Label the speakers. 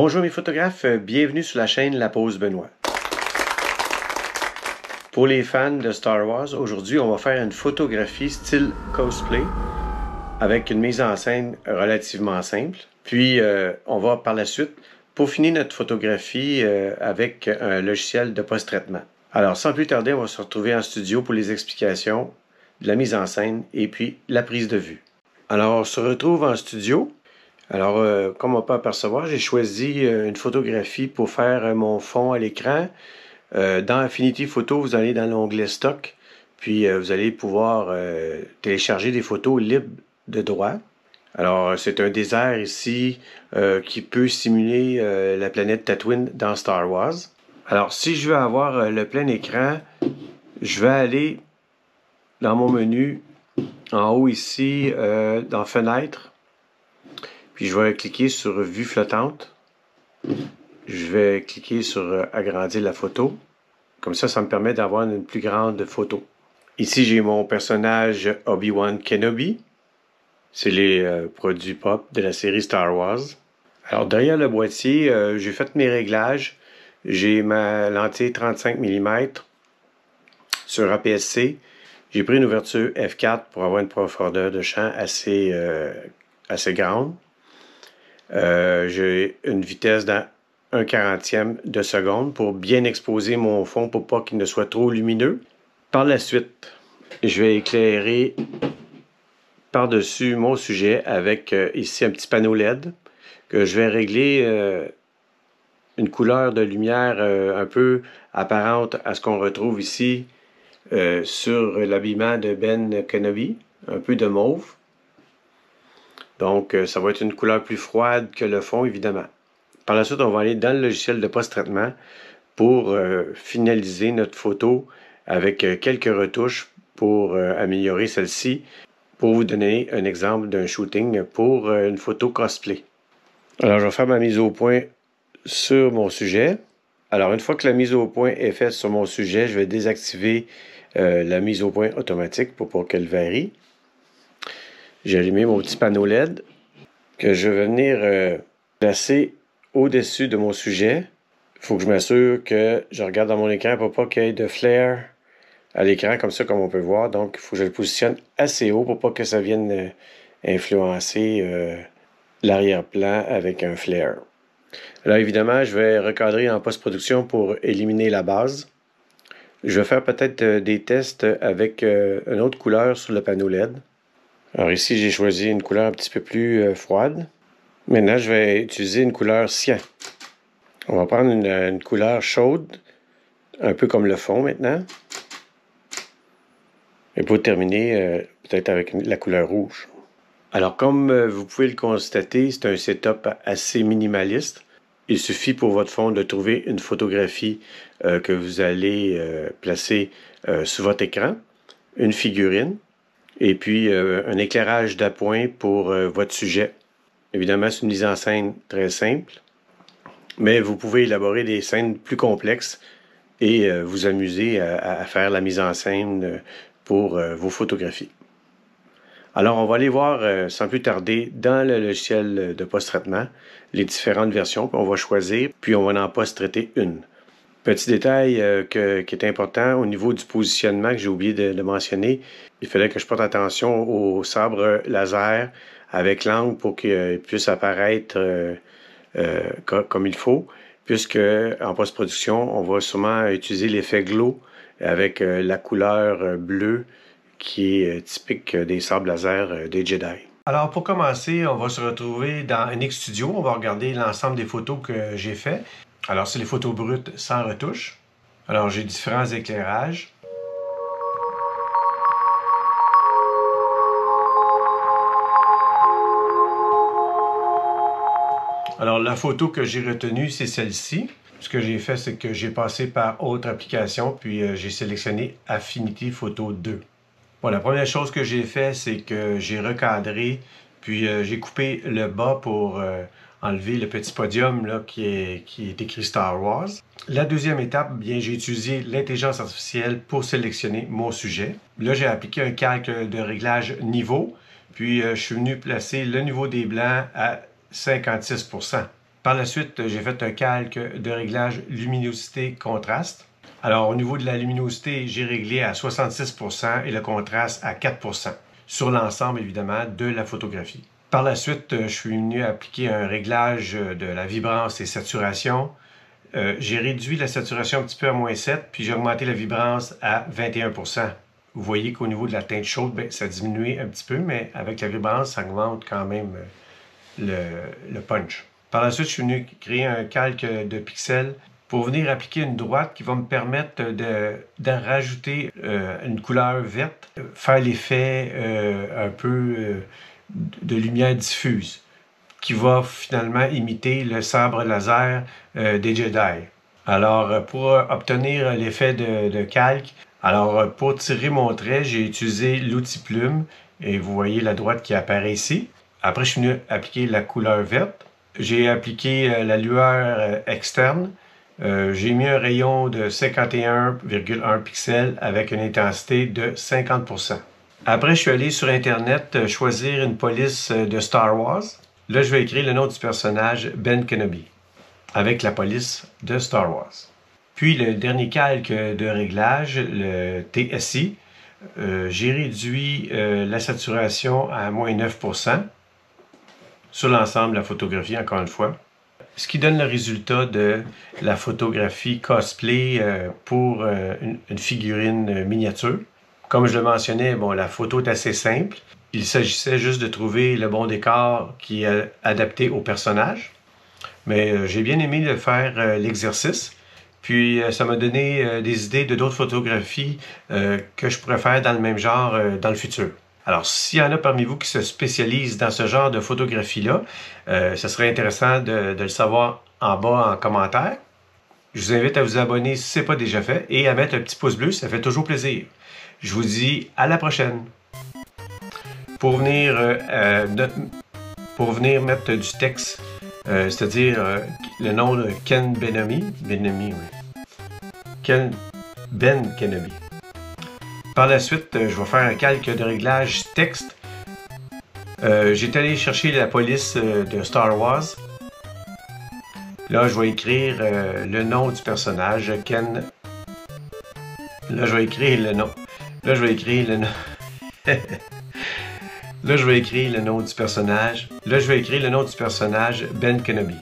Speaker 1: Bonjour mes photographes, bienvenue sur la chaîne La Pause Benoît. Pour les fans de Star Wars, aujourd'hui on va faire une photographie style cosplay avec une mise en scène relativement simple. Puis on va par la suite peaufiner notre photographie avec un logiciel de post-traitement. Alors sans plus tarder, on va se retrouver en studio pour les explications de la mise en scène et puis la prise de vue. Alors on se retrouve en studio. Alors, comme on peut apercevoir, j'ai choisi une photographie pour faire mon fond à l'écran. Dans Affinity Photo, vous allez dans l'onglet Stock, puis vous allez pouvoir télécharger des photos libres de droit. Alors, c'est un désert ici qui peut simuler la planète Tatooine dans Star Wars. Alors, si je veux avoir le plein écran, je vais aller dans mon menu, en haut ici, dans Fenêtre. Puis je vais cliquer sur Vue flottante. Je vais cliquer sur Agrandir la photo. Comme ça me permet d'avoir une plus grande photo. Ici, j'ai mon personnage Obi-Wan Kenobi. C'est les produits pop de la série Star Wars. Alors, derrière le boîtier, j'ai fait mes réglages. J'ai ma lentille 35 mm sur APS-C. J'ai pris une ouverture f4 pour avoir une profondeur de champ assez grande. J'ai une vitesse dans 1/40e de seconde pour bien exposer mon fond pour pas qu'il ne soit trop lumineux. Par la suite, je vais éclairer par-dessus mon sujet avec ici un petit panneau LED que je vais régler une couleur de lumière un peu apparente à ce qu'on retrouve ici sur l'habillement de Ben Kenobi, un peu de mauve. Donc, ça va être une couleur plus froide que le fond, évidemment. Par la suite, on va aller dans le logiciel de post-traitement pour finaliser notre photo avec quelques retouches pour améliorer celle-ci, pour vous donner un exemple d'un shooting pour une photo cosplay. Alors, je vais faire ma mise au point sur mon sujet. Alors, une fois que la mise au point est faite sur mon sujet, je vais désactiver la mise au point automatique pour pas qu'elle varie. J'ai allumé mon petit panneau LED que je vais venir placer au-dessus de mon sujet. Il faut que je m'assure que je regarde dans mon écran pour pas qu'il y ait de flare à l'écran comme ça, comme on peut voir. Donc, il faut que je le positionne assez haut pour pas que ça vienne influencer l'arrière-plan avec un flare. Là, évidemment, je vais recadrer en post-production pour éliminer la base. Je vais faire peut-être des tests avec une autre couleur sur le panneau LED. Alors ici, j'ai choisi une couleur un petit peu plus froide. Maintenant, je vais utiliser une couleur cyan. On va prendre une couleur chaude, un peu comme le fond maintenant. Et pour terminer, peut-être avec la couleur rouge. Alors, comme vous pouvez le constater, c'est un setup assez minimaliste. Il suffit pour votre fond de trouver une photographie que vous allez placer sur votre écran, une figurine, et puis un éclairage d'appoint pour votre sujet. Évidemment, c'est une mise en scène très simple, mais vous pouvez élaborer des scènes plus complexes et vous amuser à faire la mise en scène pour vos photographies. Alors, on va aller voir sans plus tarder dans le logiciel de post-traitement les différentes versions qu'on va choisir, puis on va en post-traiter une. Petit détail qui est important au niveau du positionnement que j'ai oublié de mentionner, il fallait que je porte attention au sabre laser avec l'angle pour qu'il puisse apparaître comme il faut, puisque en post-production, on va sûrement utiliser l'effet glow avec la couleur bleue qui est typique des sabres laser des Jedi. Alors pour commencer, on va se retrouver dans NX Studio. On va regarder l'ensemble des photos que j'ai fait. Alors c'est les photos brutes sans retouche. Alors j'ai différents éclairages. Alors la photo que j'ai retenue, c'est celle-ci. Ce que j'ai fait, c'est que j'ai passé par autre application, puis j'ai sélectionné Affinity Photo 2. Bon, la première chose que j'ai fait, c'est que j'ai recadré, puis j'ai coupé le bas pour enlever le petit podium là, qui est écrit Star Wars. La deuxième étape, bien, j'ai utilisé l'intelligence artificielle pour sélectionner mon sujet. Là, j'ai appliqué un calque de réglage niveau, puis je suis venu placer le niveau des blancs à 56%. Par la suite, j'ai fait un calque de réglage luminosité-contraste. Alors, au niveau de la luminosité, j'ai réglé à 66% et le contraste à 4%, sur l'ensemble, évidemment, de la photographie. Par la suite, je suis venu appliquer un réglage de la vibrance et saturation. J'ai réduit la saturation un petit peu à -7, puis j'ai augmenté la vibrance à 21%. Vous voyez qu'au niveau de la teinte chaude, bien, ça a diminué un petit peu, mais avec la vibrance, ça augmente quand même le punch. Par la suite, je suis venu créer un calque de pixels pour venir appliquer une droite qui va me permettre de rajouter une couleur verte, faire l'effet un peu de lumière diffuse, qui va finalement imiter le sabre laser des Jedi. Alors, pour obtenir l'effet de calque, alors pour tirer mon trait, j'ai utilisé l'outil plume, et vous voyez la droite qui apparaît ici. Après, je suis venu appliquer la couleur verte. J'ai appliqué la lueur externe. J'ai mis un rayon de 51,1 pixels avec une intensité de 50%. Après, je suis allé sur Internet choisir une police de Star Wars. Là, je vais écrire le nom du personnage Ben Kenobi avec la police de Star Wars. Puis, le dernier calque de réglage, le TSI, j'ai réduit la saturation à -9% sur l'ensemble de la photographie, encore une fois. Ce qui donne le résultat de la photographie cosplay pour une figurine miniature. Comme je le mentionnais, bon, la photo est assez simple. Il s'agissait juste de trouver le bon décor qui est adapté au personnage. Mais j'ai bien aimé de faire l'exercice. Puis ça m'a donné des idées de d'autres photographies que je pourrais faire dans le même genre dans le futur. Alors, s'il y en a parmi vous qui se spécialisent dans ce genre de photographie-là, ce serait intéressant de le savoir en bas en commentaire. Je vous invite à vous abonner si ce n'est pas déjà fait et à mettre un petit pouce bleu, ça fait toujours plaisir. Je vous dis à la prochaine. Pour venir mettre du texte, c'est-à-dire le nom de Ken Benami, oui. Ben Kenobi. Par la suite, je vais faire un calque de réglage texte. J'ai allé chercher la police de Star Wars. Là, je vais écrire le nom du personnage, Ken. Là, je vais écrire le nom. Là, je vais écrire le nom. Là, je vais écrire le nom du personnage. Là, je vais écrire le nom du personnage, Ben Kenobi.